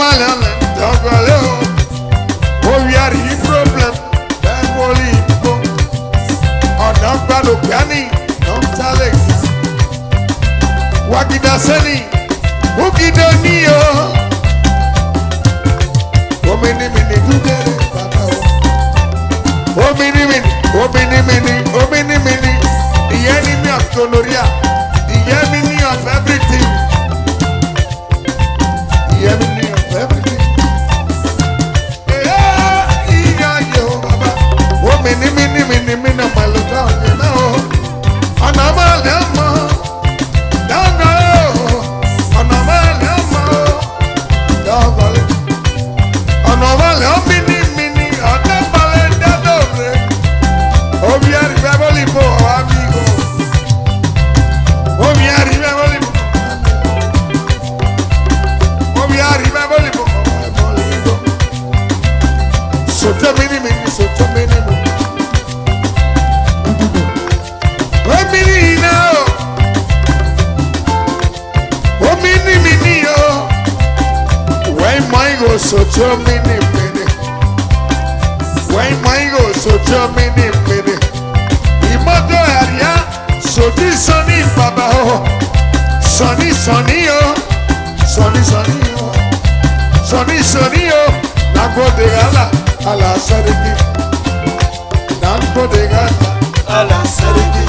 malala dogale o we are in problem that woli go onagbalo gani don tale wagida seni mugido ni o omini mini dudere baba o omini mini the enemy of gonorrhea, the enemy of everything, the enemy of everything. So tell me, when my go, so tell me, Imoto area, so this sunny baba, sunny, oh, sunny, oh, Nango de gala, ala sariki, Nango de gala, ala sariki,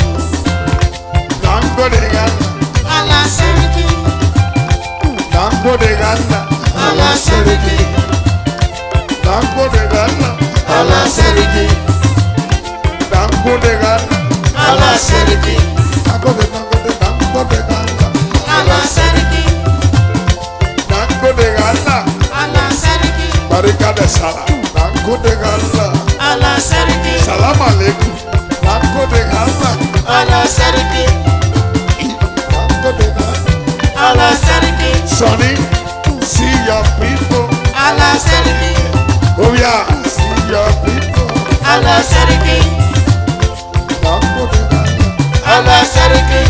Nango de gala, ala sariki, Nango de gala. Ala seriki, Nango de gala. Ala seriki, Nango de gala. Ala seriki, Nango de gala. Ala seriki, Nango de gala. Ala seriki, Barika de Sala. Nango de gala. Ala seriki, Salam alaikum. Nango de gala. Ala seriki, Nango de gala. Ala seriki, Sonny. See your people, Allah Seriki. Oh yeah, see your people, Allah Seriki. Nango de gala, Allah Seriki.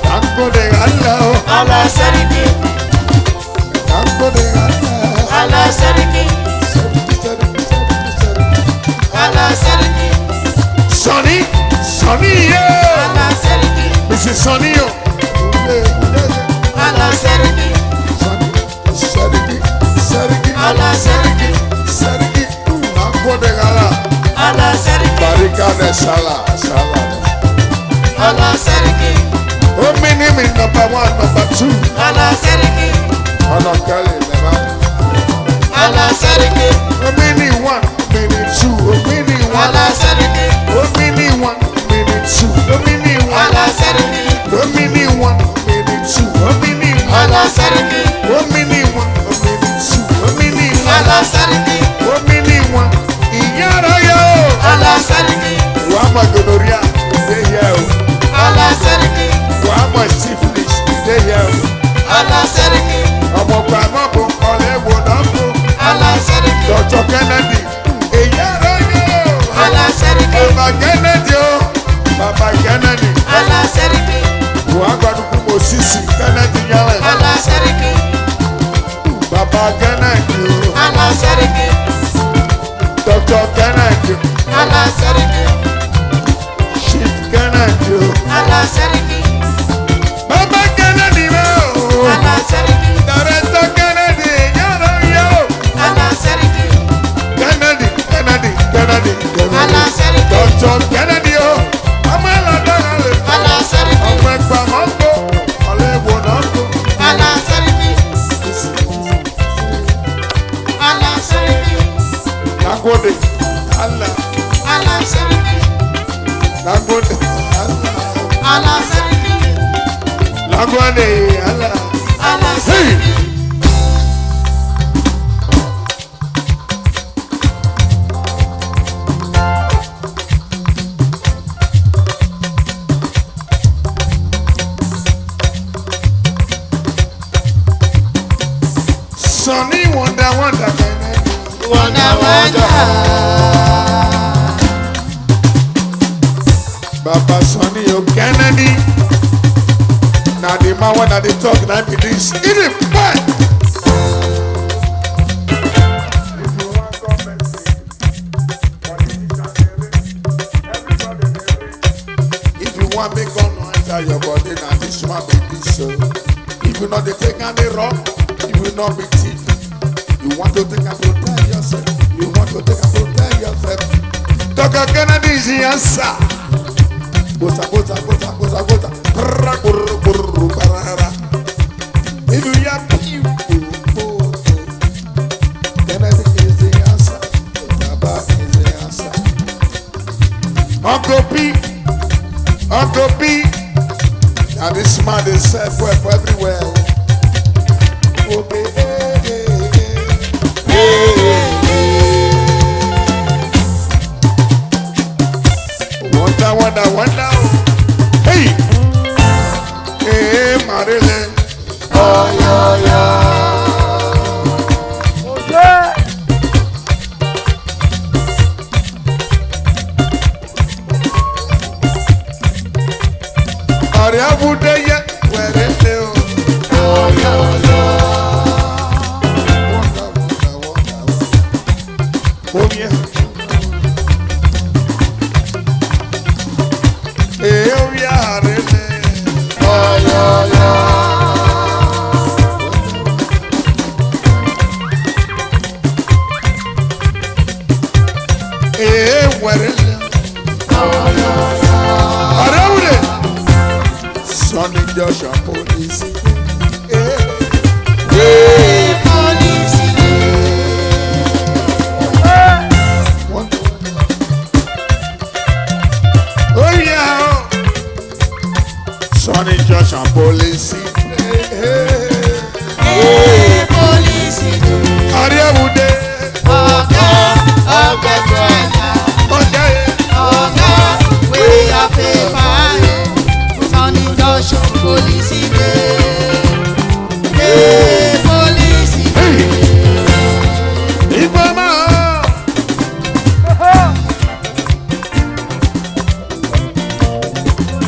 Nango de gala, Allah Seriki. Nango de gala, Allah Seriki. Allah Seriki. Sonny, yeah. Allah Seriki. Mrs. Sonny, Allah Seriki. Allah Seriki, Nango de gala. Allah Seriki, Barika de Sala. Allah Seriki, oh mini number 1, number 2. Allah Seriki, Allah Kali, Allah Seriki, oh mini 1, mini 2, oh mini 1. Allah Seriki, oh mini 1, mini 2, oh mini 1. Allah Seriki, oh mini 1, mini 2, oh mini 1. Allah Seriki, oh mini 1, oh mini 2. Allah Seriki, oh mini one, Iyara yo. Allah Seriki, Wama gonorrhea, they here. Allah Seriki, Wama syphilis, they here. Allah Seriki, Omo Kwamabo, Ole Wodambo. Allah Seriki, Dr. Kennedy, Iyara yo. Allah Seriki, Baba Kennedy, Allah Seriki, Wagwaduku Mosisi, Kennedy Yale. Allah Seriki, Baba Kennedy. Allah Seriki, Dr. Kennedy. Allah Seriki, Chief Kennedy. Allah Seriki, Baba Kennedy. Allah Seriki, Director Kennedy. Allah Seriki, Kennedy. Allah Seriki, Dr. Kennedy. Amala Dagale. Allah Seriki, Omekpa Mambo. Olewo Nambo. Allah Seriki. Allah Seriki, Nango de Allah. Allah Seriki, Nango de Allah. Allah Seriki, Nango de Allah. Allah Seriki. Sonny wonder. Baba Sonny, oh Kennedy. Now the man when they talk, now be this. Eat it back. want me gonna enter your body now. This one baby so. If you not the take and the rock, you will not be thief. You want to take and protect yourself. You want to take and protect yourself. Dr. Kennedy is the answer. Goza. If you have people, Kennedy is the answer. Baba is the answer. Uncle P. Now this man is set for everywhere. Okay. Wonder. Hey, Marilyn. Oh, yeah. Ariabudeye, where is it? Oh, yeah. Oh, yeah. Oh, yeah, really. Oh, yeah. Where is it? Oh, yeah. Ariabudeye. Sonny Joshua Police. Police. Oh yeah. Sonny Joshua Police. Police. Ariabudeye. We are paper. Sonny Joshua Police. Police.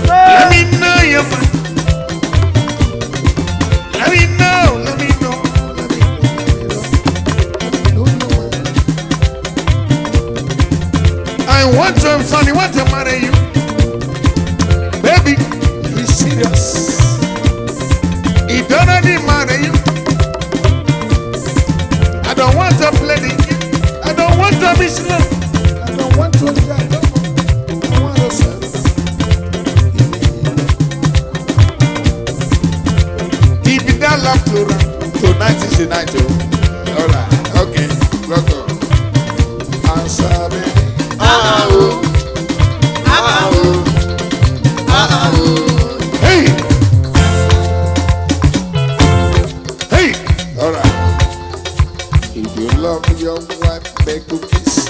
Let me know your mind. Let me know. I want to, Sonny, want to marry you. Baby, he's serious. He don't already marry you. I don't want to play the game. I don't want to be slow. I don't want to try. I want to serve. If you don't love to run, tonight is the night. Alright, okay, let's go. Answer me. Hey! Alright. If you love your wife, make cookies.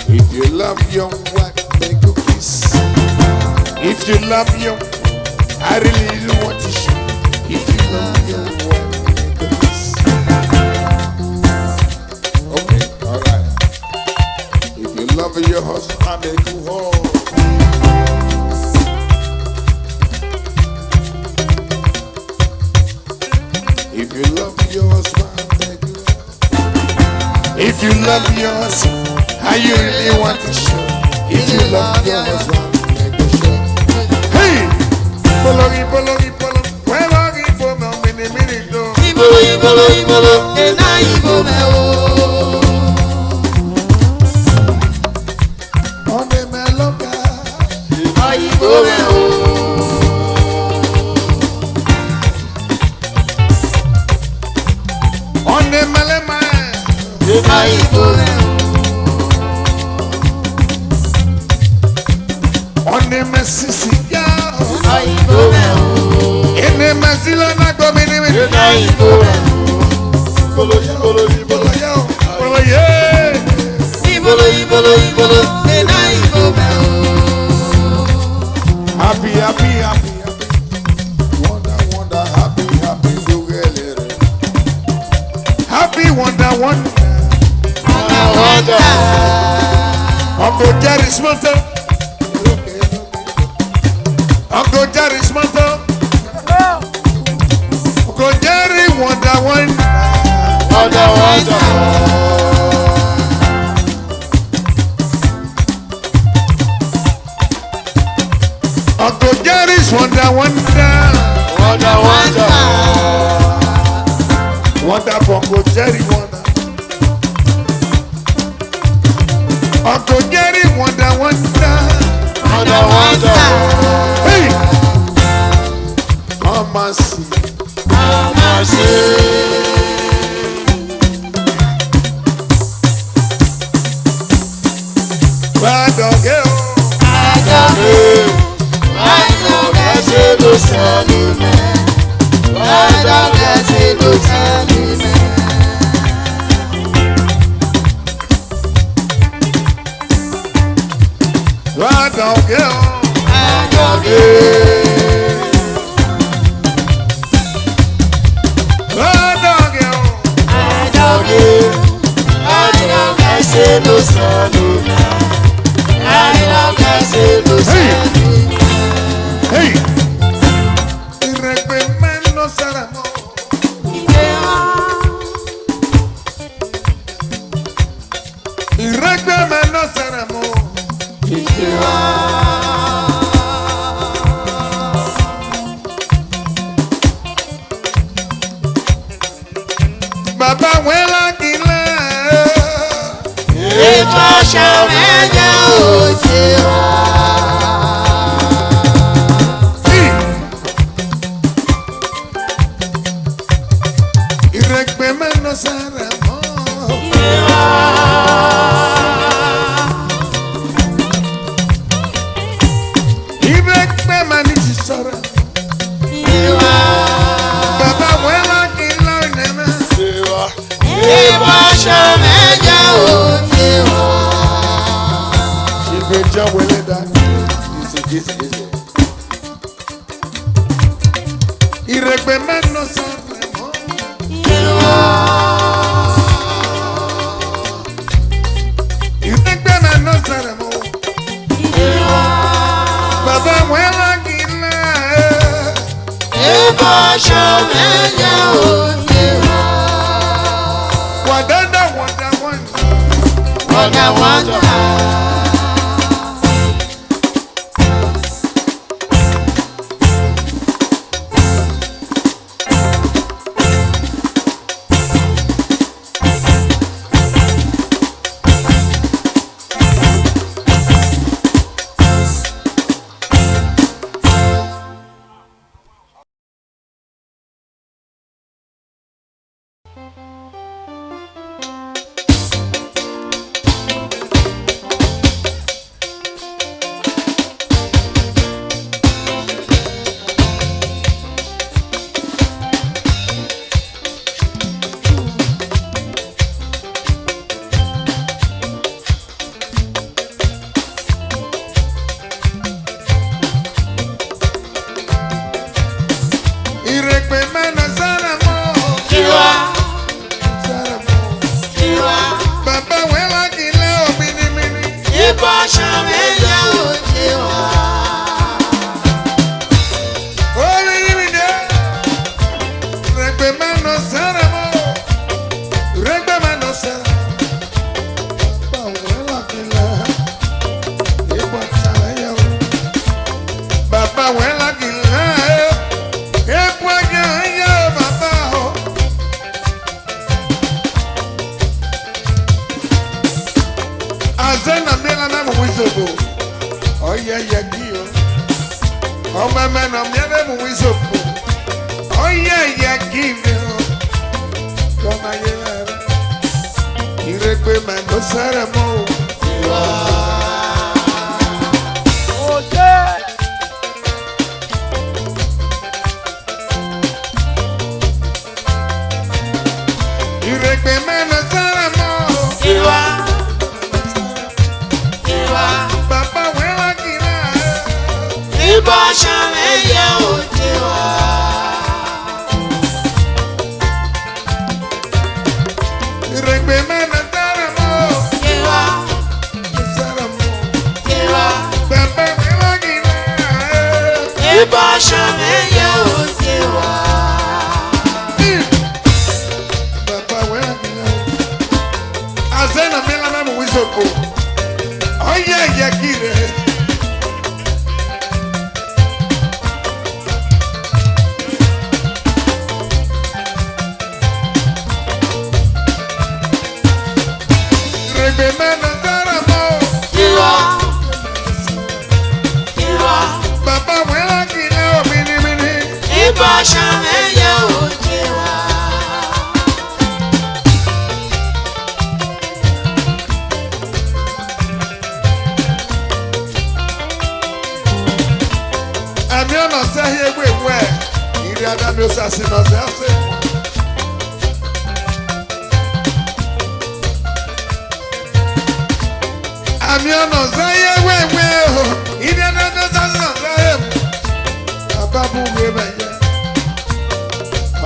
If you love your wife, make cookies. If you love your, I really want to show. If you love your wife, make cookies. Okay, alright. If you love your husband, make you whole. If you love your husband, make you whole. If you love your husband, how you really want to show. If you love your husband, make you show. Hey! Pologi, Ibolo, ena ibo me o. Onde me loca, Ibo me o. onde me le ma, Ibo me onde me sisi ya, Ibo me o. ene me zilo na gomini me, Ibo me o. Ibolo ya, Ibolo, ena ibo me o. happy, wonder, happy, dugele, happy, wonder, Uncle Jerry's motto, Uncle Jerry's motto, Uncle Jerry, wonder, Wonder, wonder. Uncle Jerry's wonder, wonder. Wonder, wonder. Wonder for Uncle Jerry, wonder. Uncle Jerry, wonder, wonder. Wonder, wonder. Hey! Mama see. Mercy. Bad dog, yeah. Bad dog, yeah. Bad dog, yeah. Hey! Y recuérdanos al amor. Y recuérdanos al amor. Baba abuela Aguilar. Y recuérdanos al amor. Y recuérdanos al amor. Baba abuela Aguilar, nena. She been John Willie that. Y recuérdanos al amor. Y recuérdanos al amor. Baba abuela Aguilar. Wadanda, wanda, wanda. Wonder, wonder. Y recuérdanos al amor. Al amor. Baba abuela Aguilar, mini, mini. Oh, mini, mini. Recuérdanos al amor. Recuérdanos al amor. Baba abuela Aguilar. Y guachaya. Baba abuela Aguilar. Que guachaya, baba. Azena mela na mwizobo. Oye yagio. Oma mena mena mwizobo. Oye yagio. Koma yela. Y recuérdanos al amor. Y recuérdanos al amor. Baba abuela Aguilar. Y recuérdanos al amor. yakire. Rebemana daramo. Baba wela kile o mini mini. Amiona sahi egwe. Iri adami osasi no se ase. Amiona sahi egwe. Iri adami osasi no se ase. Ababu webaya.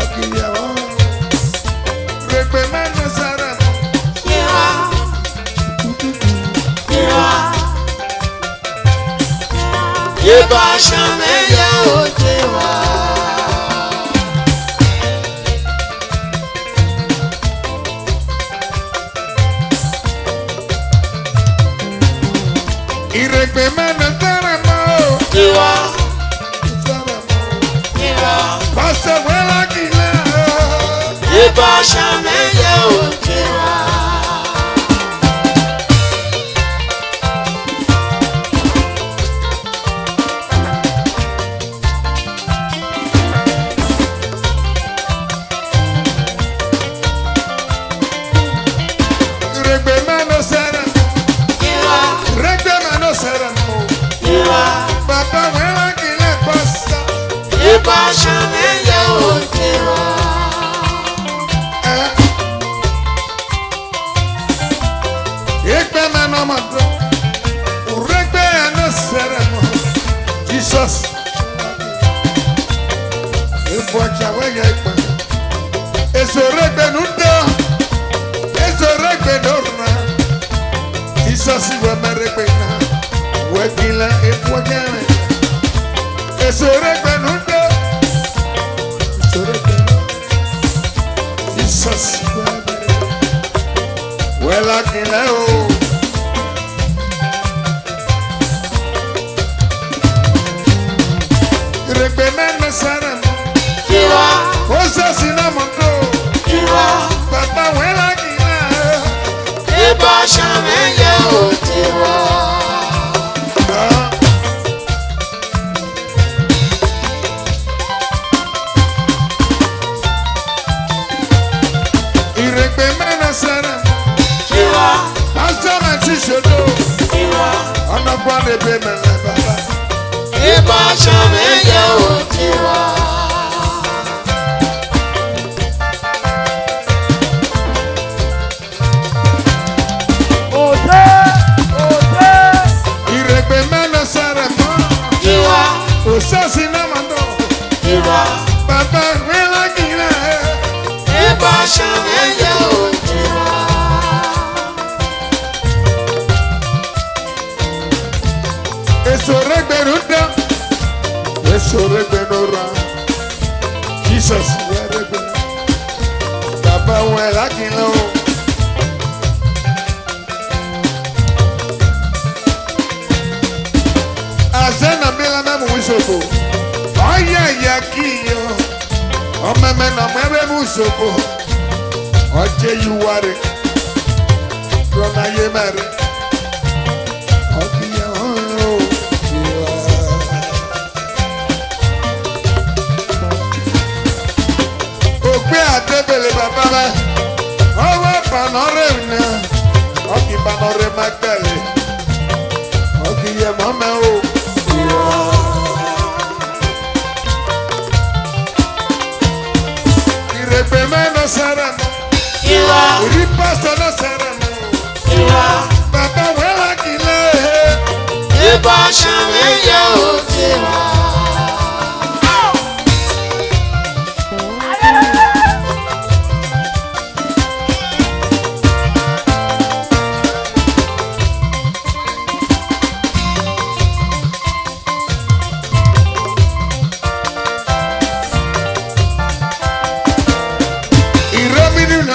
Okiya wa. Regbe mena sara. Iregbe mena sara mo. Pasa wela kile. Regbe mena sara. Regbe mena sara mo. Baba wela kile pasa. Regbe mena mado. Regbe mena sara mo. Jesus. Efo chawe yekpa. Eso regbe nundo. Eso regbe dorna. Jesus we meregbe na. Wekila efo chawe. Eso regbe nundo. Eso regbe. Jesus we meregbe. Wela kila o. Regbe mena sara. Osa sinamondo. Baba wela kila. Iregbe mena sara. Asa na chishodo. Ona kwa nebe mele baba. Iregbe mena sara mo. Osa sinamando. Baba wela kila. Eso regbe nundo. Eso regbe nora. Jesus we regbe. Baba wela kila. Azena mela memu wisopo. Oya yakiyo. Omeme na mebe wisopo. Oje yuware. Rona yemare. Okiya ho. Ogbe adebele baba ba. Owo panore na. Oki panore magbele. Okiya mama o. Iregbe mena sara. Iri pastor no sara. Baba wela kile.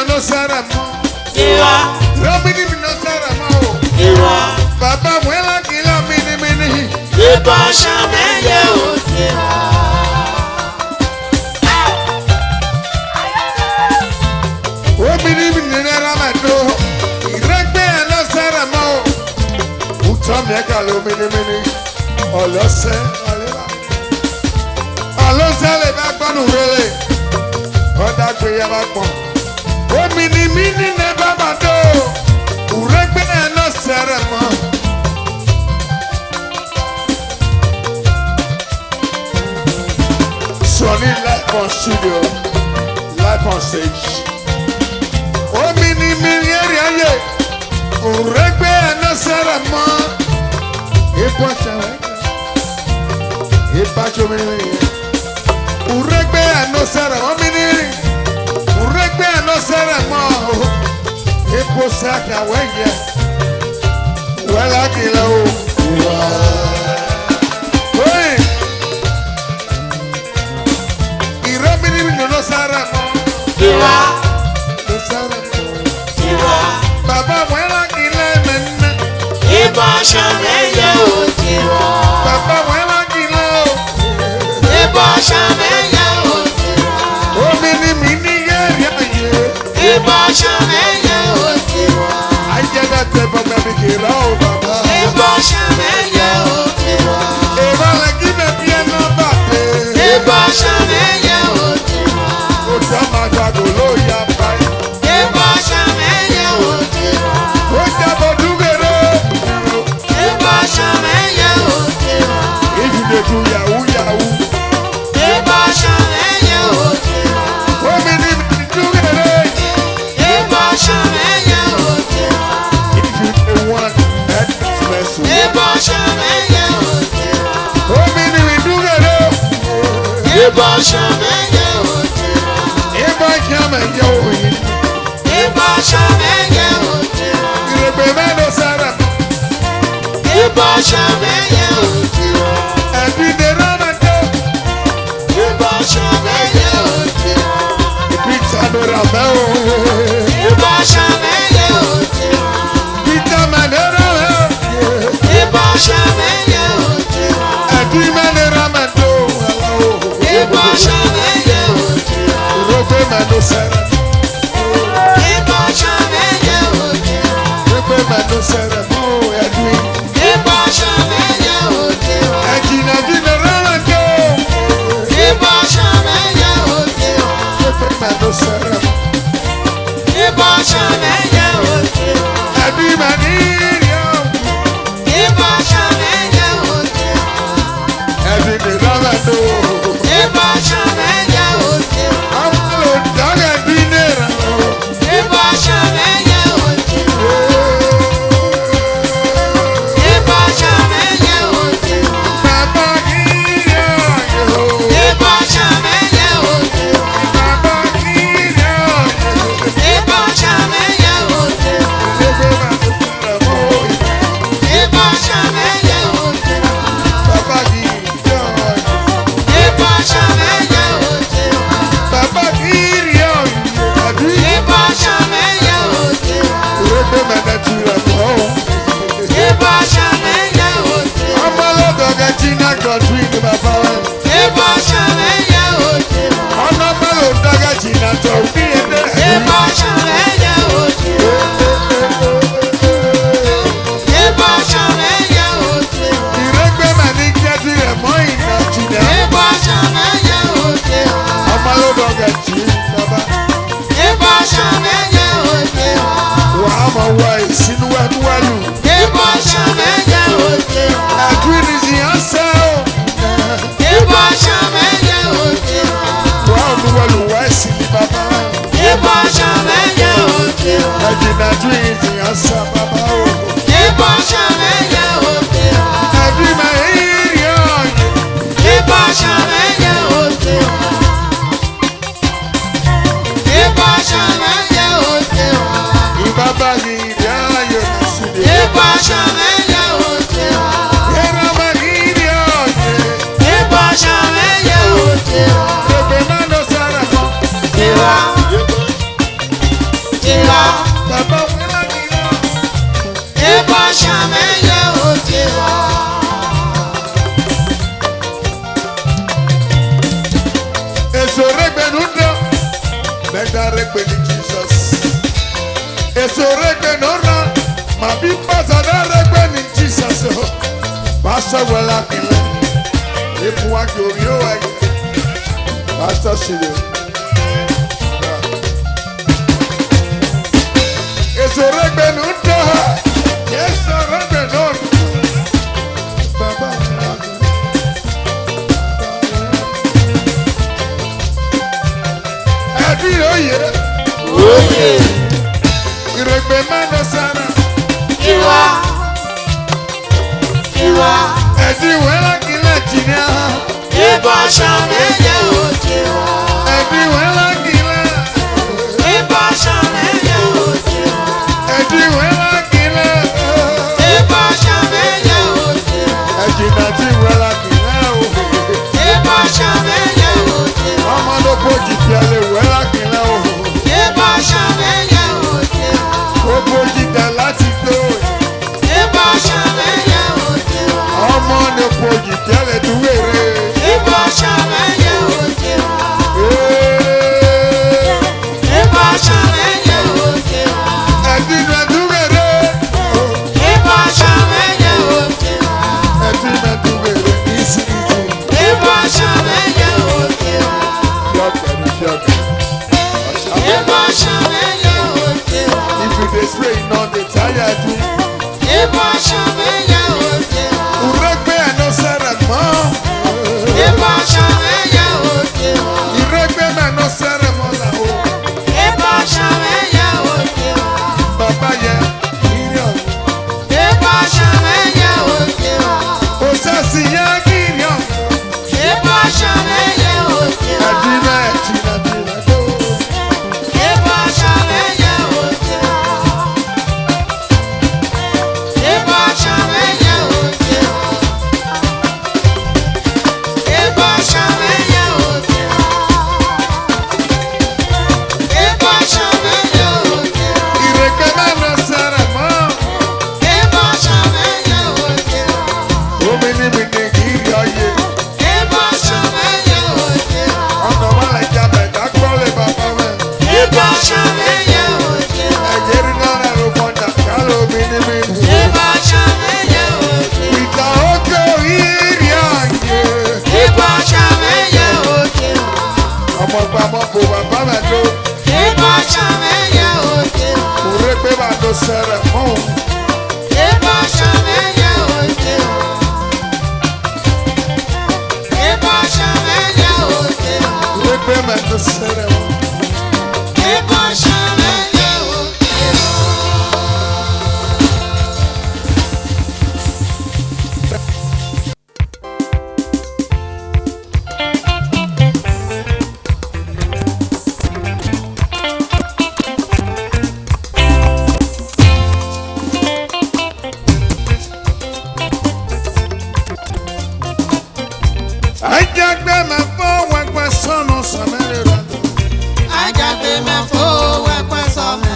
no Saramo. Robin no Saramo. Papa muela que Sọ́mi ẹ̀ka ló mímímí. Ọlọ́sẹ̀ àlébà. Ọlọ́sẹ̀ lè bá gbọ́nù wéré. Ọ̀dà gbé yẹ bá pọ̀. Omi ni mí ní ní bàbá tó. Ùrẹ́gbẹ́ ẹ̀ náà sẹ̀rẹ̀ mọ́. Sunny life on studio, life on stage. Omi ni mi yẹ́rì ayé. Ùrẹ́gbẹ́ ẹ̀ náà sẹ̀rẹ̀ mọ́. Ibo ṣẹ̀wẹ̀. Ìbájú mi ni yẹn. Ùrẹ́gbẹ́ ẹ̀ náà sẹ̀rẹ̀ mọ́ mi ní rí. Ùrẹ́gbẹ́ ẹ̀ náà sẹ̀rẹ̀ mọ́. Ibo sẹ̀kẹ̀ wẹ̀ yẹ. Wẹ́lá kìlọ̀ o. Oye. Ìrẹ́bìnrin mi ló sẹ̀rẹ̀ mọ́. Tiwa, Ló sẹ̀rẹ̀ mọ́. tiwa, Bàbá wẹ́lá kìlọ̀ mẹ́nẹ́. ìbá ṣàmẹ́yẹ ò tiwa. Bàbá wẹ́lá kìlọ̀ o. Ìbá ṣàmẹ́yẹ ò tiwa. Omi ni mi ní yẹ́rì ayé. Ìbá ṣàmẹ́yẹ ò tiwa. Ayẹyẹ tẹ bọ́gbẹ́ mi kì í lọ o bàbá. Ìbá ṣàmẹ́yẹ ò tiwa. Èrò alẹ́ kí bẹ̀ bí ẹná bà dé. Ìbá ṣàmẹ́yẹ ò tiwa. Ojú ọmọ àgbàdo ló yá báyìí. Ìbá ṣàmẹ́yẹ ò tiwa. Ó jábọ̀ dúgẹ̀rẹ́. Ìbá ṣàmẹ́yẹ ò tiwa. Ìjùdè tu yahoo yahoo. Ìbá ṣàmẹ́yẹ ò tiwa. Omi ni mi dúgẹ̀rẹ́. Ìbá ṣàmẹ́yẹ ò tiwa. Ìjùdè one express. Ìbá ṣàmẹ́yẹ ò tiwa. Omi ni mi dúgẹ̀rẹ́. Ìbá ṣàmẹ́yẹ ò tiwa. Ìbá ìjàmẹ̀ yẹ òyìn. Ìbá ṣàmẹ́yẹ ò tiwa. Ìrègbè mẹ́rin sẹ́rẹ̀. Ìbá ṣàmẹ́yẹ ò tiwa. Ẹ̀bí ni rámẹ̀dẹ́. Ìbá ṣàmẹ́yẹ ò tiwa. Ìpìtà ló rà mẹ́ o. Ìbá ṣàmẹ́yẹ ò tiwa. Ìpìtà mẹ́rin rà mẹ́ o. Ìbá ṣàmẹ́yẹ ò tiwa. Ẹ̀bí mẹ́rin rámẹ̀dẹ́ o. Ìbá ṣàmẹ́yẹ ò tiwa. Ìrègbè mẹ́rin sẹ́rẹ̀. Ìbá ṣàmẹ́yẹ ò tiwa. Ìrègbè mẹ́rin sẹ́rẹ̀ mọ́ ẹ̀dùn. Ìbá ṣàmẹ́yẹ ò tiwa. Ẹ̀jìnà jìnà rámẹ̀dẹ́ o. Ìbá ṣàmẹ́yẹ ò tiwa. Ìrègbè mẹ́rin sẹ́rẹ̀ mọ́. Ìbá ṣàmẹ́yẹ ò tiwa. Ẹ̀bí mẹ́rin rí o. Ìbá ṣàmẹ́yẹ ò tiwa. Ẹ̀bí ni rámẹ̀dẹ́ o. Ìbá ṣàmẹ́yẹ ò tiwa. Àwọn olùdarí ẹ̀bí ní ìrànlọ́. Ìbá ṣàmẹ́yẹ ò tiwa. Ìbá ṣàmẹ́yẹ ò tiwa. Bàbá kìí yọ̀ yọ̀. Ìbá ṣàmẹ́yẹ ò tiwa. Bàbá kìí yọ̀ yọ̀. Ìbá ṣàmẹ́yẹ ò tiwa. Ìrègbè mẹ́rin sẹ́rẹ̀ mọ́. Ìbá ṣàmẹ́yẹ ò tiwa. Bàbá kìí yọ̀ yọ̀. Ìbá ṣàmẹ́yẹ ò tiwa. Bàbá kìí yọ̀ yọ̀. Ẹ̀bí Ìbá ṣàmẹ́yẹ ò tiwa. ìrègbè mẹ́rin ti rẹ̀ mọ́. Ìbá ṣàmẹ́yẹ ò tiwa. Ọmọ lọ́dọ̀ọ́gẹ́ tí náà gbọ̀dú ní bàbá rẹ̀. Ìbá ṣàmẹ́yẹ ò tiwa. Ọmọ mẹ́lò dọ́gẹ́ tí náà tọ̀ bí ẹgbẹ́. Ìbá ṣàmẹ́yẹ ò tiwa. Ìbá ṣàmẹ́yẹ ò tiwa. Ìrègbè mẹ́rin jẹ́ ti rẹ̀ mọ́ ìná jìnà. Ìbá ṣàmẹ́yẹ ò tiwa. Ọmọ lọ́dọ̀ọ́gẹ́ tí bàbá. Ìbá ṣàmẹ́yẹ ò tiwa. Wà á mọ̀ wá ìsínú wẹ́lúwẹ́lú. Ìbá ṣàmẹ́yẹ ò tiwa. Ẹ̀dùn ní ti yàn sẹ́ o. Ìbá ṣàmẹ́yẹ ò tiwa. Wà á olúwẹ̀lú wá ìsìn ní bàbá rẹ̀. Ìbá ṣàmẹ́yẹ ò tiwa. Ẹ̀dùn ní ti yàn sẹ́ bàbá o. Ìbá ṣàmẹ́yẹ ò tiwa. Ẹ̀dùn mẹ́rin yọ̀ yọ̀. Ìbá ṣàmẹ́yẹ ò tiwa. Ìbá ṣàmẹ́yẹ ò tiwa. Ìbàbá yìí rí ayọ̀ náà sí ni. Ìbá ṣàmẹ́yẹ ò tiwa. Ẹ̀rọ mẹ́rin yọ̀ yọ̀. Ìbá ṣàmẹ́yẹ ò tiwa. Gbogbo máa lọ sára mọ́. Tiwa. Tiwa. Bàbá wọn láti yọ̀. Ìbá ṣàmẹ́yẹ ò tiwa. Èso rẹ̀gbẹ̀ ló dán. Mẹ́ta rẹ̀gbẹ̀ ní Jesus. Èso rẹ̀gbẹ̀ ló rán. Màbí pàṣẹ rẹ̀gbẹ̀ ní Jesus. Jesus. Pastor Welakile. If what you Pastor Sido. It's a regbenunda. Yes, a regbenunda. Baba. Every year. Oh yeah. Iregbemana sana. Iwa. Edi Welakile Tina. Eba shamenya ojewa. Edi Welakile. Eba shamenya ojewa. Edi Welakile. Eba shamenya ojewa. Edi Nati Welakile. Eba shamenya ojewa. Amado Boji Tiale Welakile. Eba shamenya ojewa. Boji Dalati Do. Eba shamenya ojewa. Amado Boji Tiale Duere. Eba shamenya ojewa. Eba shamenya ojewa. Edi Naduere. Eba shamenya ojewa. Edi Naduere. Easy. Eba shamenya ojewa. Eba shamenya ojewa. If you dey spray, you know they tired. Eba shamenya ojewa. Uregbe no seremo. Eba shamenya ojewa. Iregbe no seremo la o. Eba shamenya ojewa. Baba ye, Gideon. Eba shamenya ojewa. Osasi ya Gideon. Eba shamenya ojewa. Adina do. Eba shamenya ojewa. Eba shamenya ojewa. Eba shamenya ojewa. Eba shamenya ojewa. Iregbe no seremo. Eba shamenya ojewa. Omini mini Gideon ye. Eba shamenya ojewa. Ọ̀nà wa la ja bẹ̀ta gbọ́lé bàbá mẹ́. Eba shamenya ojewa. Ẹ̀jẹ̀rì náà rẹ̀ ló fọ́nà kálọ̀ omini mini. Eba shamenya ojewa. Ìta oko ìrì àyè. Eba shamenya ojewa. Ọmọ gbàmọ́ bò bàbá mẹ́ tó. Eba shamenya ojewa. Uregbe no seremo. Eba shamenya ojewa. Eba shamenya ojewa. Uregbe no seremo. Eba shamenya ojewa. Ajagbe me fo wekwe sonu samere. Ajagbe mefo wekwe some.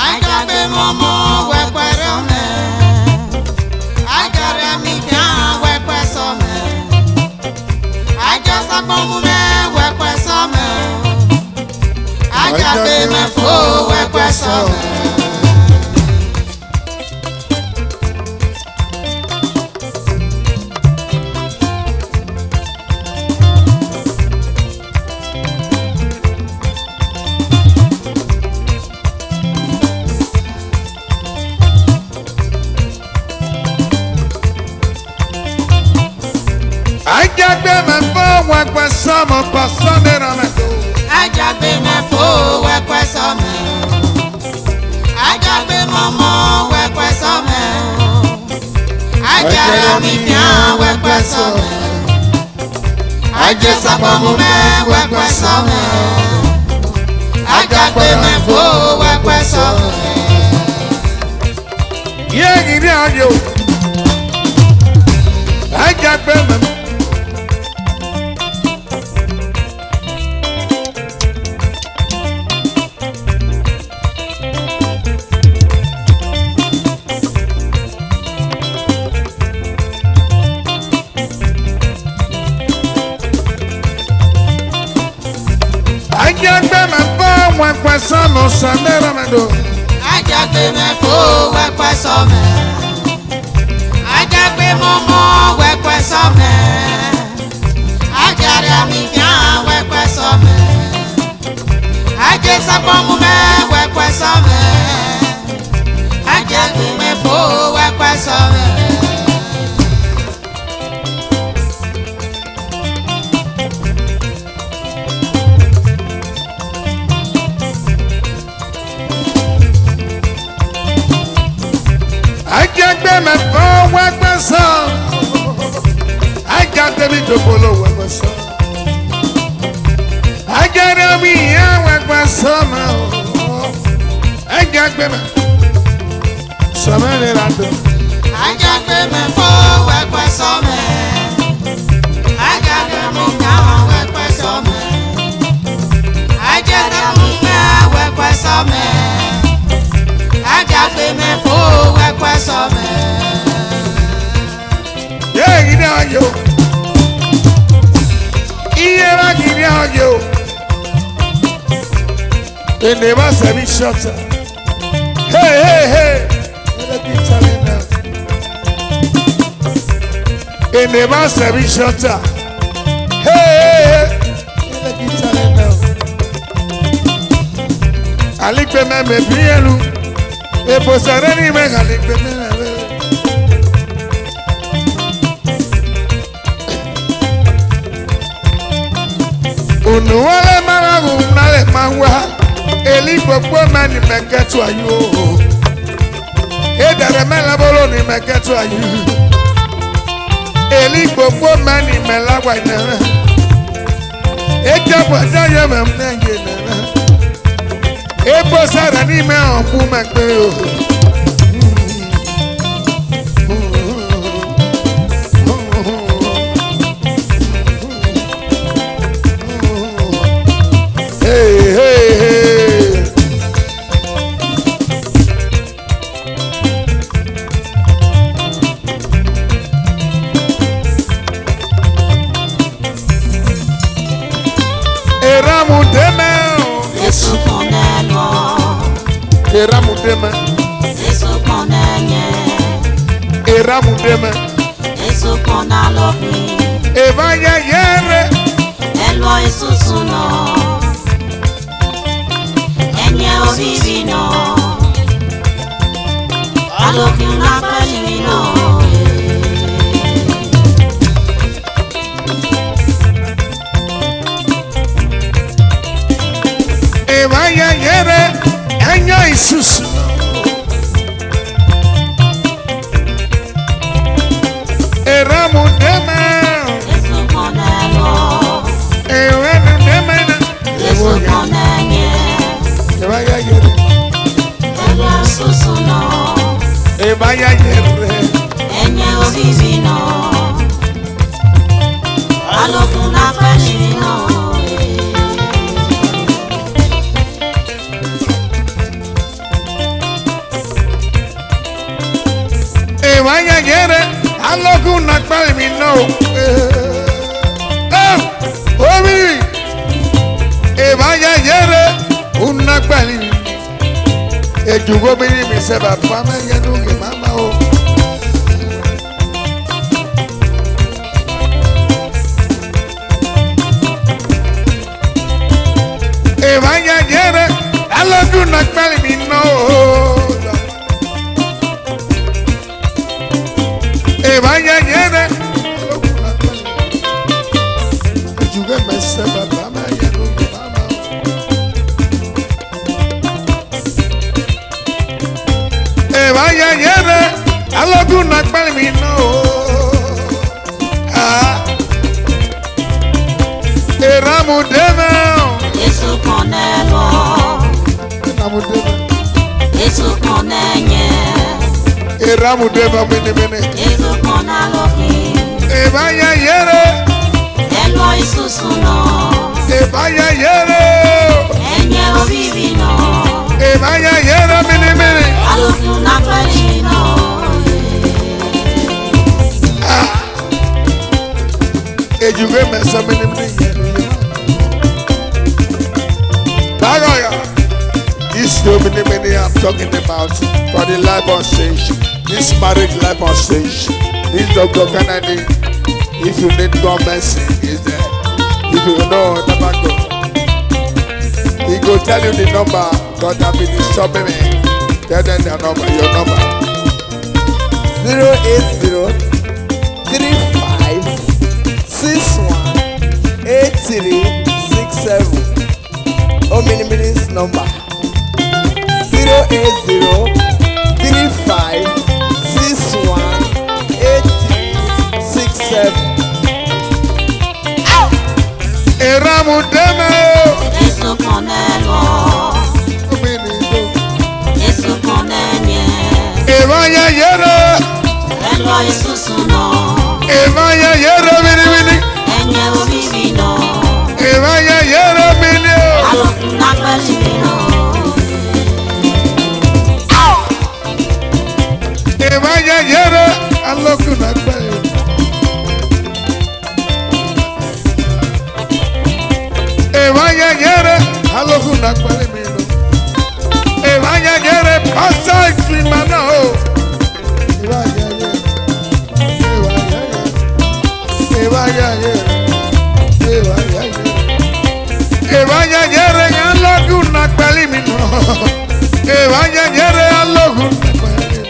Ajagbe momo wekwe some. Ajare mi kan wekwe some. Ajasa bomume wekwe some. Ajagbe mefo wekwe some. Ajagbe me fo wekwe somo pasonera me. Ajagbe mefo wekwe some. Ajagbe momo wekwe some. Ajare mi kan wekwe some. Ajasa bomume wekwe some. Ajagbe mefo wekwe some. Ye gidi ayo. Ajagbe me. Ajagbe me fo wekwe somo samere me do. Ajagbe mefo wekwe some. Ajake momo wekwe some. Ajare amibia wekwe some. Aje sabomu me wekwe some. Ajake me fo wekwe some. I can't be my phone with my son. I got the little polo with my son. I got to be here with my son. I got to be somebody that do. Ajake me fo wekwe some. Ajake mumya wekwe some. Ajake mumya wekwe some. Ajake me fo wekwe some. Yeah, you know you. Yeah, you know you. They never say me shut up. Hey, hey, hey. Let me tell you now. They never say me shut up. Hey, hey, hey. Let me tell you now. I like the man me piano. E posareni me I like the man. Unuwale maragu nale mangwa eli popo mani meketu ayu edare mela bolo ni meketu ayu eli popo mani melagwa nana ejabo jaye memnenge nana ebo sara ni me onku megbe o hey, hey, hey. Eramudeme, Yesu koneno. eramudeme, Yesu konenye. eramudeme. Yesu konalobi. Evaya yere, Elo isusu no. Enye obibi no. Aloki unapeli no. evaya yere, enya isusu. Eramudeme, Yesu koneno. eramudeme. Yesu konenye. Evaya yere, Elo isusu no. evaya yere. Enye obibi no. Aloki unapeli no. Evaya yere, alogu nakbali mi no. Obi, evaya yere, unakbali mi. Ejugo bini mi se baba me yenu ke mama o. Evaya yere, alogu nakbali mi no. Evaya yere, alogu nakbali mi. Ejugo me se baba me yenu ke mama o. Evaya yere, alogu nakbali mi no. Eramudeme, Yesu konelo. eramudeme, Yesu konenye. eramudeme mene mene. Yesu konalobi. Evaya yere, Elo isusu no. evaya yere, Enye obibi no. evaya yere mene mene. Aloki unapeli no. Ejuge mesa mene mene yere. Bagoya, this mene mene I'm talking about for the life on stage, this marriage life on stage. This Dr. Kennedy, if you need God mercy, is there. If you know number God, he go tell you the number. God have been disturbing me. Tell them the number, your number. 08035618367. Omini's number. 08035618367. Eramudeme. Yesu konelo, Yesu konenye, Evaya yere. elo Yesu suno, Evaya yere bini bini. enye obibino, Evaya yere bini. aloku nakbalibino. Evaya yere. Aloku nakbali. Evaya yere. Aloku nakbali mino. Evaya yere. Pasa iklimana o. Evaya yere. Evaya yere. Evaya yere. Evaya yere. Evaya yere. Aloku nakbali mino. Evaya yere. Aloku nakbali mino.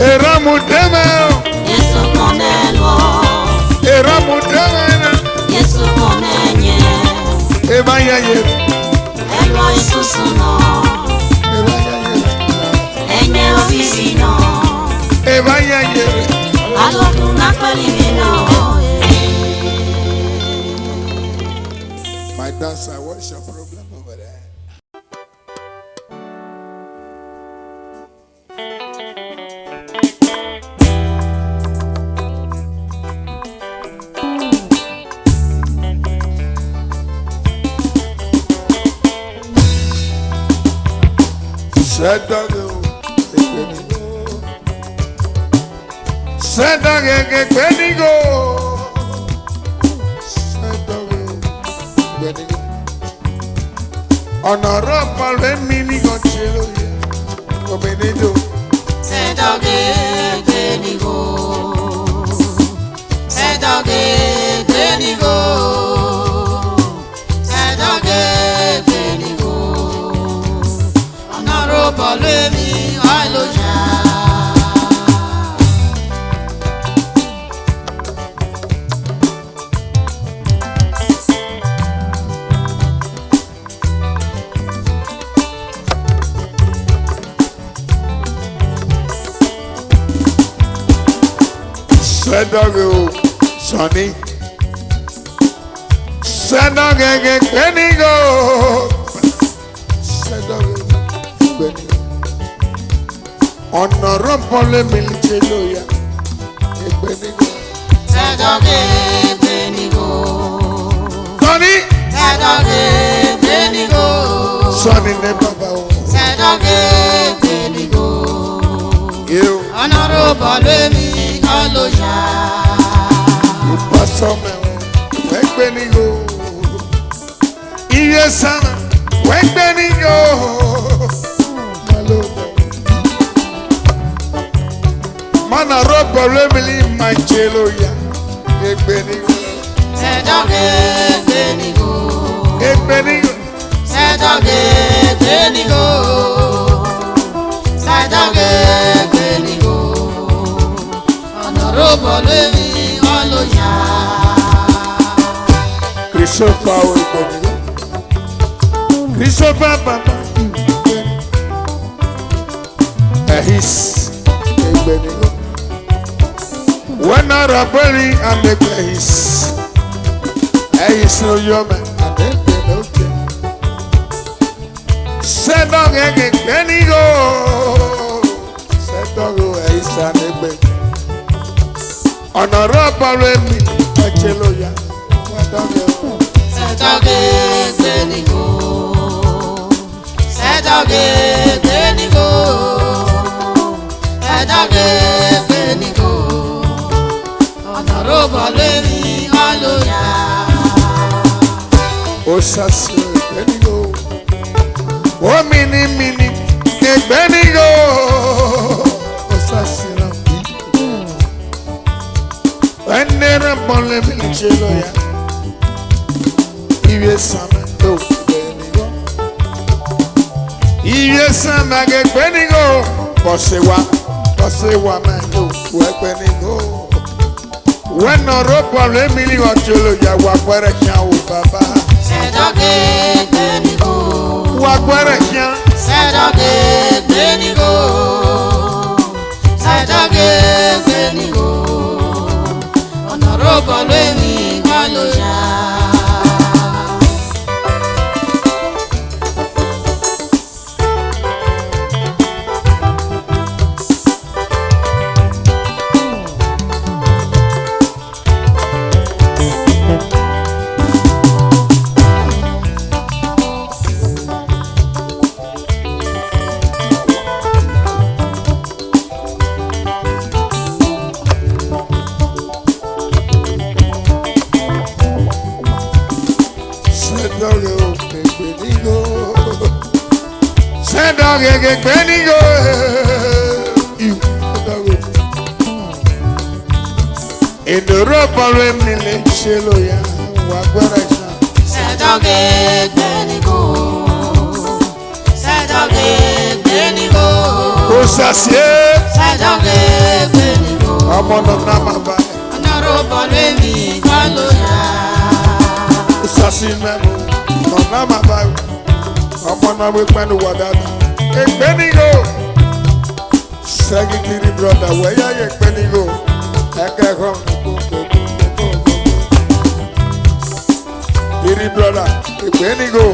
Eramudeme. Yesu konelo, Eramudeme. Yesu konenye, Evaya yere. elo Yesu suno, Evaya yere. enye obibino, Evaya yere. aloku nakbalibino. My dancer, what's your problem over there? Honorable mini conchelo ya, obenido. Sedoge benigo, Sedoge benigo, Sedoge benigo. Honorable mi aloja. Sedoge Sonny, Sedoge benigo, Sedoge benigo. Honorable mini conchelo ya, benigo. Sedoge benigo, Sonny, Sedoge benigo, Sonny ne baba o. Sedoge benigo. You, Honorable mi aloja. you pass on me, benigo. Iye sana, benigo. Malo. Mana robo remili manchelo ya, benigo. Sedoge benigo, Benigo. Sedoge benigo, Sedoge benigo. Honorable mi aloja. Christopher o benigo. Christopher papa. Ehis, benigo. When I rabeli and the ehis. Ehis no yome and then benigo. Sedog ege benigo. Sedog ehis and the benigo. Honorable mi achelo ya. Sedoge benigo, Sedoge benigo, Sedoge benigo. Honorable mi aloja. sasi egbenigo. O mini mini egbenigo. O sasi na bi. Enere bole mi chelo ya. Iwe sama do egbenigo. Iwe sama egbenigo. Bọ́sẹ̀ wa máa ń lò fún ẹgbẹ́ nínú. Wẹ́nà rọ́pò lèmi ní ọjọ́ ya wà pẹ́rẹ́ kíá o bàbá. Sẹ́dọ̀gẹ̀ gbẹ̀nìgò. Wà pẹ́rẹ́ kíá. Sẹ́dọ̀gẹ̀ gbẹ̀nìgò. Sẹ́dọ̀gẹ̀ gbẹ̀nìgò. Ọ̀nà rọ́pò lèmi kọ́ ló yá. Sẹ́dọ̀gẹ̀ gbẹ̀nìgò. Ìdúró bọ̀rọ̀ èmi lè ṣe lóya wà gbọ́dọ̀ ṣá. Sẹ́dọ̀gẹ̀ gbẹ̀nìgò. Sẹ́dọ̀gẹ̀ gbẹ̀nìgò. Kò sàṣẹ. Sẹ́dọ̀gẹ̀ gbẹ̀nìgò. Ọmọ náà máa bá ẹ. Ọ̀nà rọ́pò lèmi kọ́ ló yá. Kò sàṣẹ mẹ́mu náà máa bá ẹ. Ọmọ náà wí pẹ́ẹ́nu wà dáadáa. Egbenigo. Secretary brother wẹ́yà yẹ Egbenigo. Ẹ̀kẹ́ kọ́. Secretary brother Egbenigo.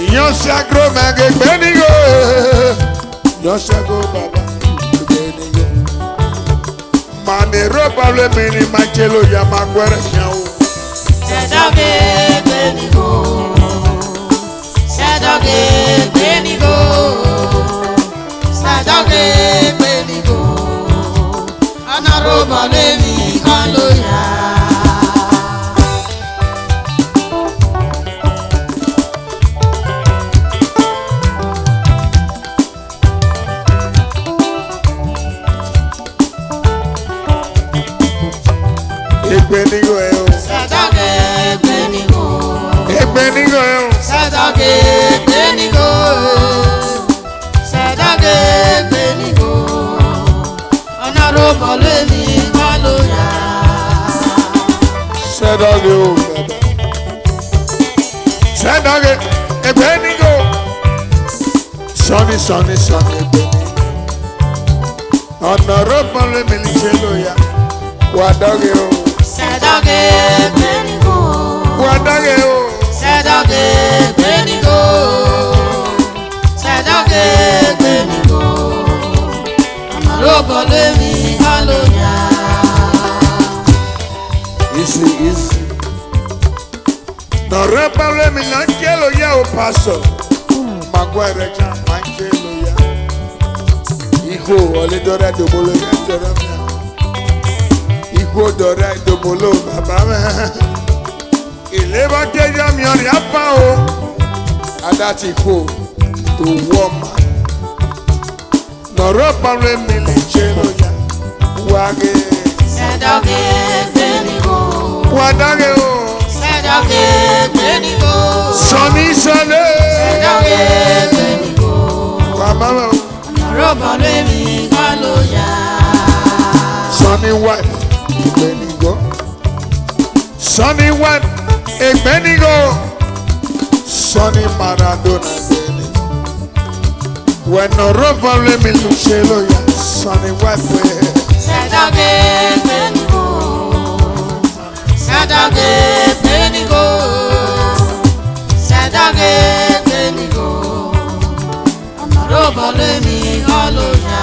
Ìyàn ṣàgó mẹ́gẹ́ Egbenigo. Ìyàn ṣàgó bàbá Egbenigo. Màní rọ́bà lẹ́mi ni máa jẹ́ lóya máa gbẹ́rẹ̀ yẹn o. Sẹ́dọ̀gẹ̀ gbẹ̀nìgò. Sẹ́dọ̀gẹ̀ gbẹ̀nìgò. Sẹ́dọ̀gẹ̀ gbẹ̀nìgò. Ọ̀nà rọ́bà lèmi kọ́ ló yá. Egbenigo ẹ o. Sẹ́dọ̀gẹ̀ gbẹ̀nìgò. Egbenigo ẹ o. Sẹ́dọ̀gẹ̀ gbẹ̀nìgò. Sẹ́dọ̀gẹ̀ gbẹ̀nìgò. Ọ̀nà rọ́bà lèmi kọ́ ló yá. Sẹ́dọ̀gẹ̀ o bàbá. Sẹ́dọ̀gẹ̀ Egbenigo. Sọ́ni Egbenigo. Ọ̀nà rọ́bà lẹ́mi ní ṣe lóya. Wà dọ́gẹ̀ o. Sẹ́dọ̀gẹ̀ gbẹ̀nìgò. Wà dọ́gẹ̀ o. Sẹ́dọ̀gẹ̀ gbẹ̀nìgò. Sẹ́dọ̀gẹ̀ gbẹ̀nìgò. Ọ̀nà rọ́bà lèmi kọ́ ló yá. Easy. Nà rọ́bà lẹ́mi náà ń jẹ́ lóya o pásọ̀. Màgbọ́ ẹ̀rẹ̀ ká máa ń jẹ́ lóya. Ìgò ọ̀lẹ́dọ̀rẹ́ dòbolo yẹn jọ̀rọ̀ mi. Ìgò dọ̀rẹ́ dòbolo bàbá mi. Ìlébà jẹ́jọ́ mi ọ̀rẹ́ apá o. Adáti kò tó wọ́ ma. Nà rọ́bà lẹ́mi lè jẹ́ lóya. Wáge. Sẹ́dọ̀gẹ̀ gbẹ̀nìgò. Wà dọ́gẹ̀ o. Sẹ́dọ̀gẹ̀ gbẹ̀nìgò. Sọ́ni sọ́lé. Sẹ́dọ̀gẹ̀ gbẹ̀nìgò. Wà máma o. Ọ̀nà rọ́bà lèmi kọ́ ló yá. Sọ́ni wife Egbenigo. Sọ́ni wife Egbenigo. Sọ́ni Maradona Egbenigo. Wẹ̀nà rọ́bà lẹ́mi ló ṣe lóya. Sọ́ni wife wẹ̀. Sẹ́dọ̀gẹ̀ gbẹ̀nìgò. Sẹ́dọ̀gẹ̀ gbẹ̀nìgò. Sẹ́dọ̀gẹ̀ gbẹ̀nìgò. Ọ̀nà rọ́bà lèmi kọ́ ló yá.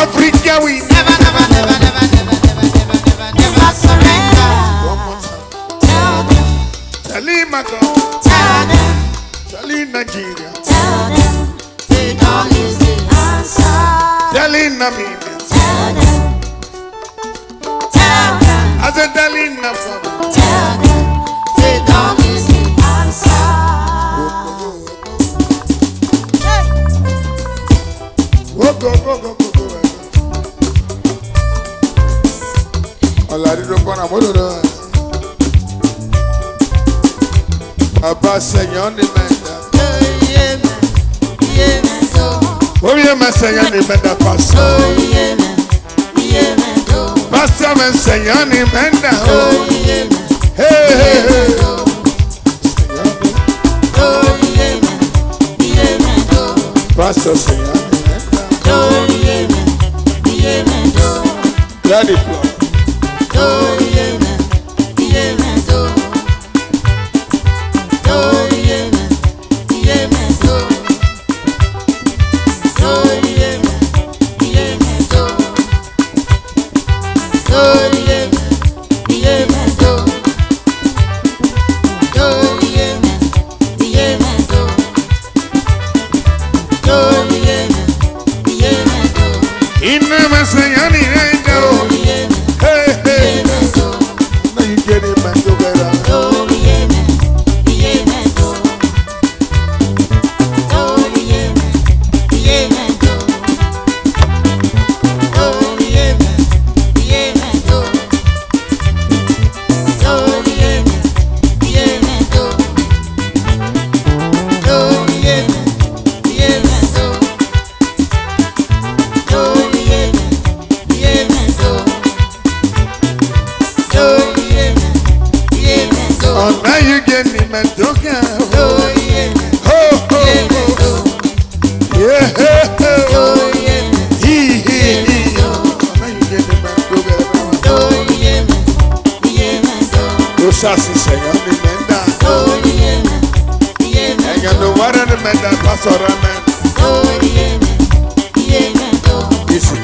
Africa we never, never, never, never, never, never, never, never, never surrender. One more time. Tell them, Tell him I go. tell them, Tell him Nigeria. tell them, freedom is the answer. Tell him Namibia. Tell them, tell them, I said tell him Namibia. tell them, freedom is the answer. Go, go, go, go, go, go. Ọ̀làdínlọ́ pọ́nà mọ́tò náà. Bàbá sẹ̀yàn ní mẹ́ta. Orí ẹ̀ máa sẹ̀yàn ní mẹ́ta pàṣẹ. Pásítọ̀ mi sẹ̀yàn ní mẹ́ta. Hey, hey, hey. Pásítọ̀ sẹ̀yàn ní mẹ́ta. Clear the floor. Inú mi sẹ̀yàn ní mẹ́ta. Hey, hey. Now you get it, man. Go better. Oh, now you get me, man. Don't get oh, oh, oh. Yeah, hey, hey. He. Now you get me, man. Go better. Go sassy, Seigneur, the men down. And you know what the men that pass around, man. Listen.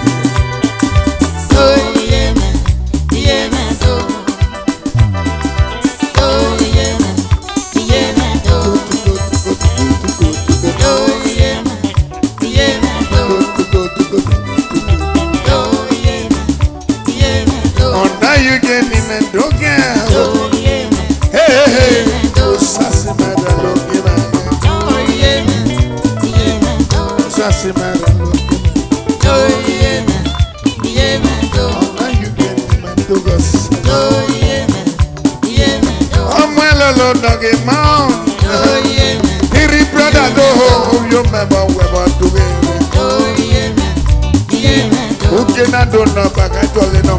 Oh, now you get me, man. Don't get hey, hey, hey. Go sassy, man. Don't give me. Sassy, man. Don't give me. Oh, now you get me, man. Don't go. Oh, my little doggy, man. Three brother, do you remember what to be? Who cannot do no back? I told you no.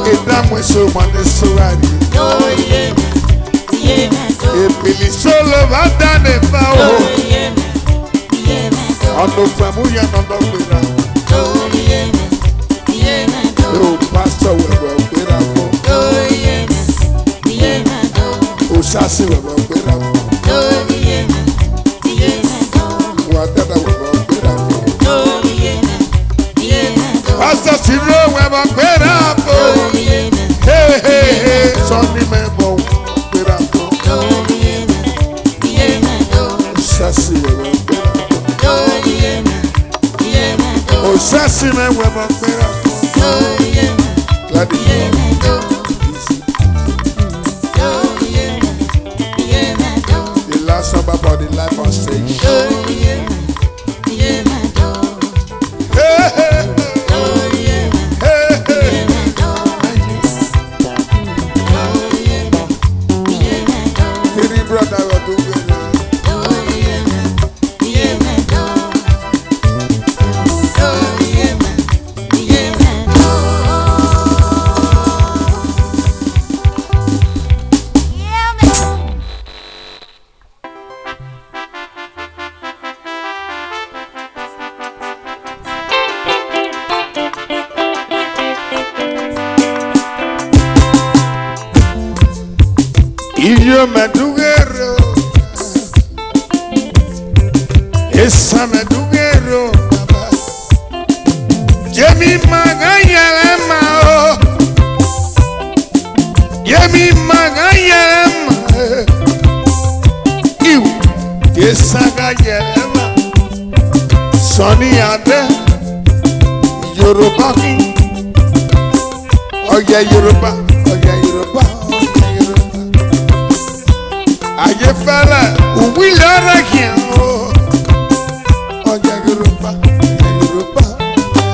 If that was so much, so right. If Billy Solo had done it, on the family and on the winner. Oh, Pastor, we will be there for. Oh, Sassy, we will be there for. Whatever we will be there for. Pastor Ciro, we will be there for. Hey, hey, hey, Sonny, man, we will be there for. Sassy, we will be there for. Oh, Sassy, man, we will be there for. Glad to hear you. The last song about the life on stage. Hey, hey, hey. Hey, hey. Three brother will do it. Y yo me tuguero. Saga Yelema, Sonny Ade, Yoruba King. Oh yeah, Yoruba, oh yeah, Yoruba, oh yeah, Yoruba. Aye fella, we learn again. Oh yeah, Yoruba, oh yeah, Yoruba,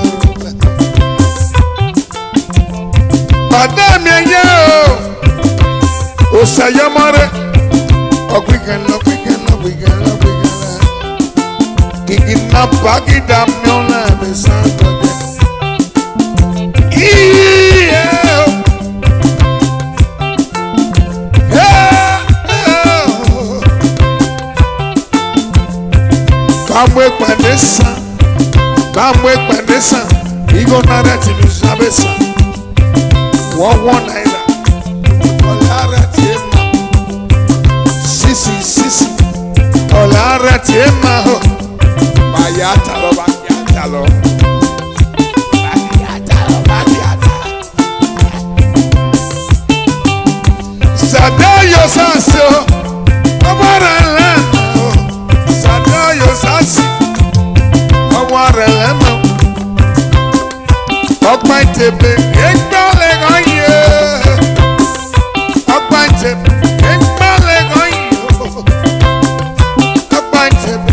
Yoruba. Madame yo, Osayamare, oh we can love, we can love, we can love, we can love. Kicking up, bagging down, no love, it's not good. Bamwe pandesa, Igo nara tinusabesa. One naira, Olara tema, Sisi, Olara tema ho. Bayatalo. Sadayo saso, Omarala, Sadayo sasi, Omarala, Okmaitebe, Ekbale Goye, Okmaitebe, Ekbale Goye, Okmaitebe,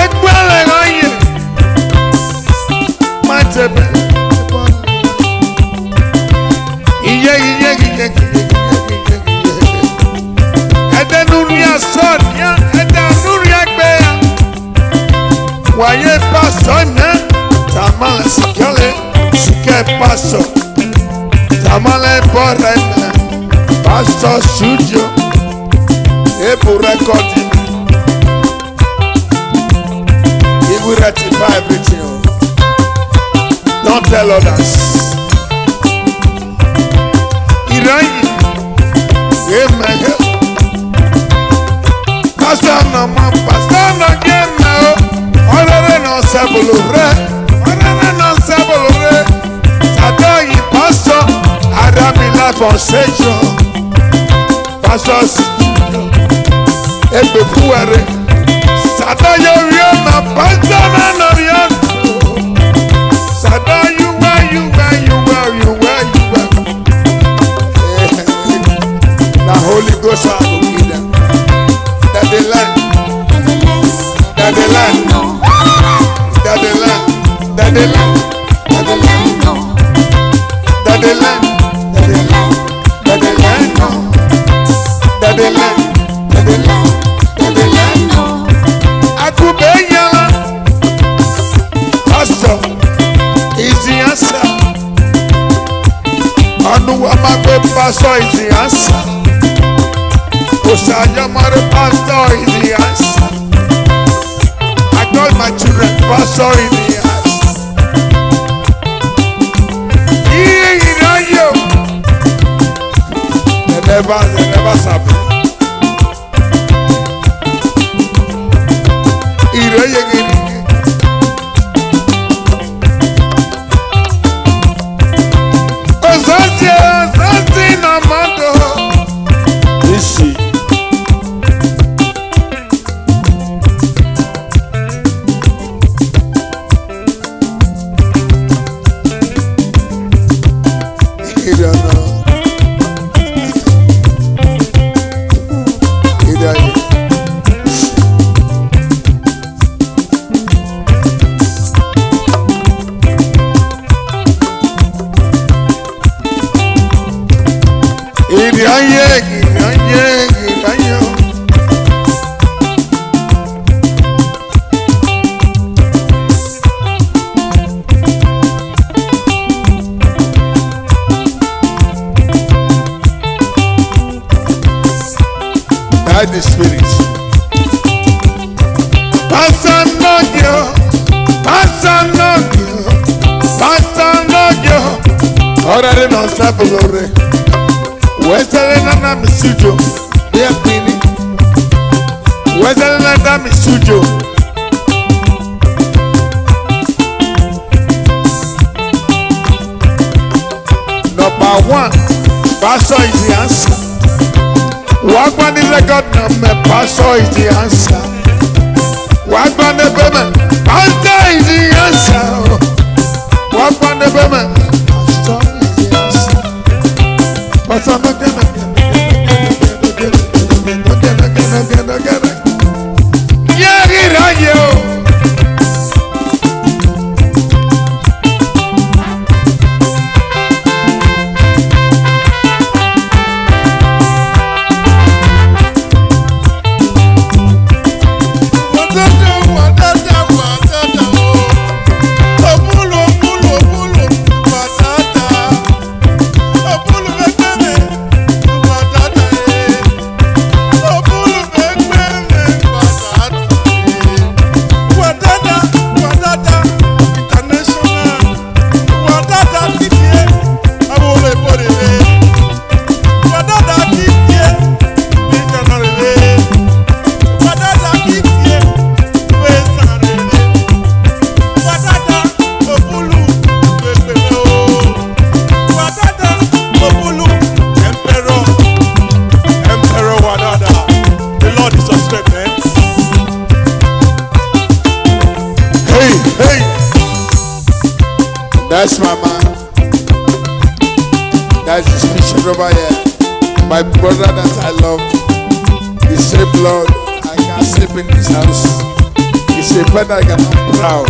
Ekbale Goye, Okmaitebe, Iye. Edenuria Sonia, Edenuria Gbea. Waye pastor na, Tamale Sikele, Sike pastor. Tamale Borena, Pastor Studio, Ebu recording. He will rectify everything. Don't tell others. Irani, amen. Pastor no game now. Orere no sebulure. Sadoyi pastor Adamila Fonsejo. Pastor Ebe Fuere. Sadoyi Oriana pastor no Oriana. Sadoyi where you. The Holy Ghost will give them. That the land. Akubenyala. Pastor is the answer. Anuwamagbe pastor is the answer. Osayamare pastor is the answer. I told my children pastor is the answer. They never sabi. Ozazi na mando. Isi. The spirit. Pastor Nogio. Already non sabulore. Weselena na misujo. Dear Pini. Weselena na misujo. Number one, pastor is the answer. Walk on the record number, pastor is the answer. What one the women? Pastor is the answer. What one the women? Pastor is the answer. Pastor yeah, get on you. That's my man. That's his picture over here. My brother that I love. He said, Lord, I can't sleep in this house. He said, Father, I am proud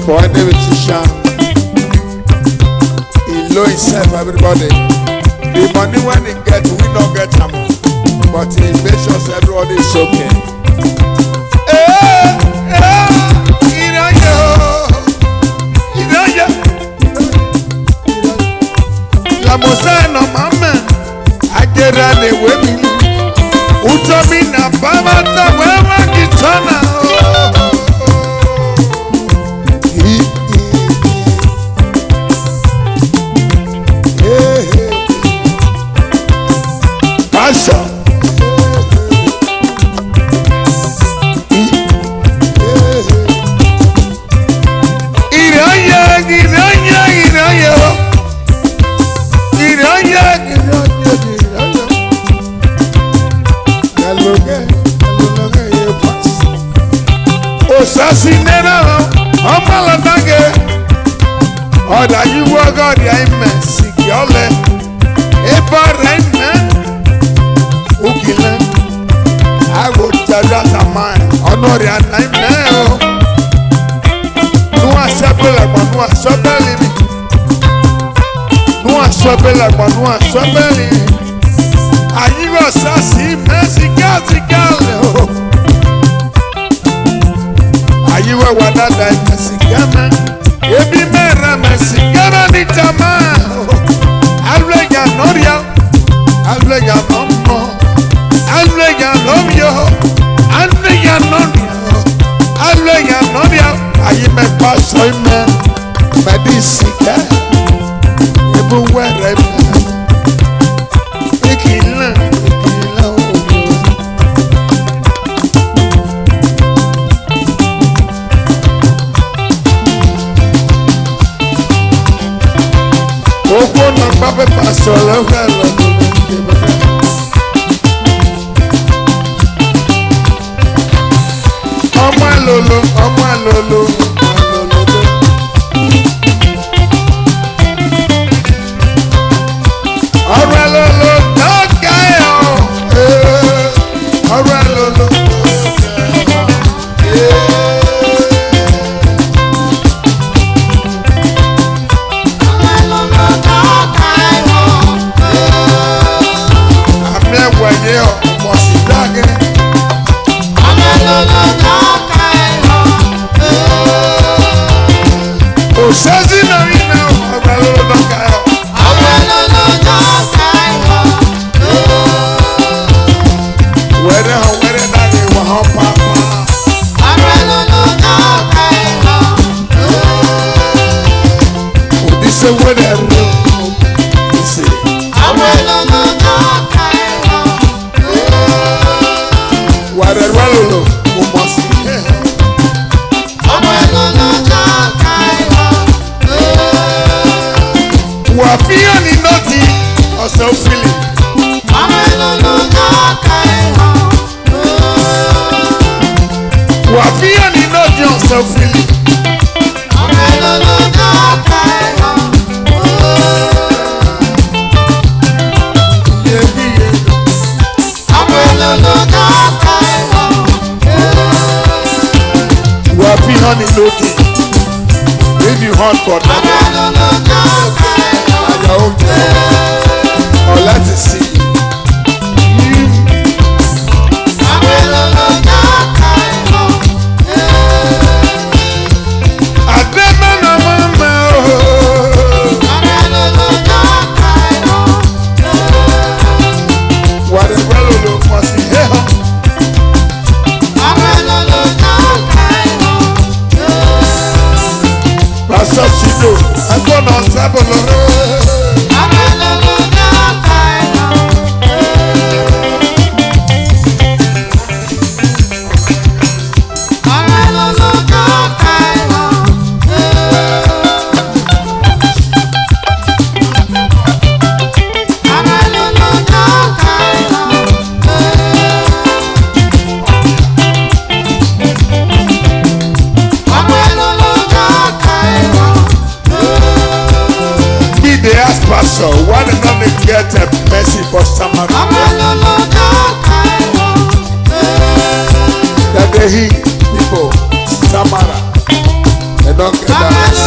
for any musician. He know himself, everybody. The money when he get, we don't get him. But he makes sure everybody is okay. La mosana mama agera ne wemi utomi na baba ta wewa kitana Pasha Osasinera ọmọlọdage ọdà yíwọ ọgọdì àìmẹ sìkìọlẹ ìbọrẹ ìmẹ òkìlẹ àgùtàdà tàmáì ọnọrẹ ànáìmẹ o nùwà sẹpẹlẹgbọn nùwà sọpẹlì mi nùwà sọpẹlẹgbọn nùwà sọpẹlì àyíwọ sàṣì mẹsìkàsìkàlẹ o. Ayiwa wadada mesigama ebi mera mesigama ni tama alwega noria alwega nomo alwega nomyo alwega noria alwega noria ayi me paso me medisika ebu were me ikila Ogo na pape pastor level ọmọ lolo ọ̀rọ̀ lolo lọgá ẹ ọ̀rọ̀ lolo. Wafian in no Johnson Philip. Wafian in no King. If you hunt for that, or let it see. I'm gonna on top of the so why did not they get a mercy for Samara? That they heal people, Samara. They don't get that.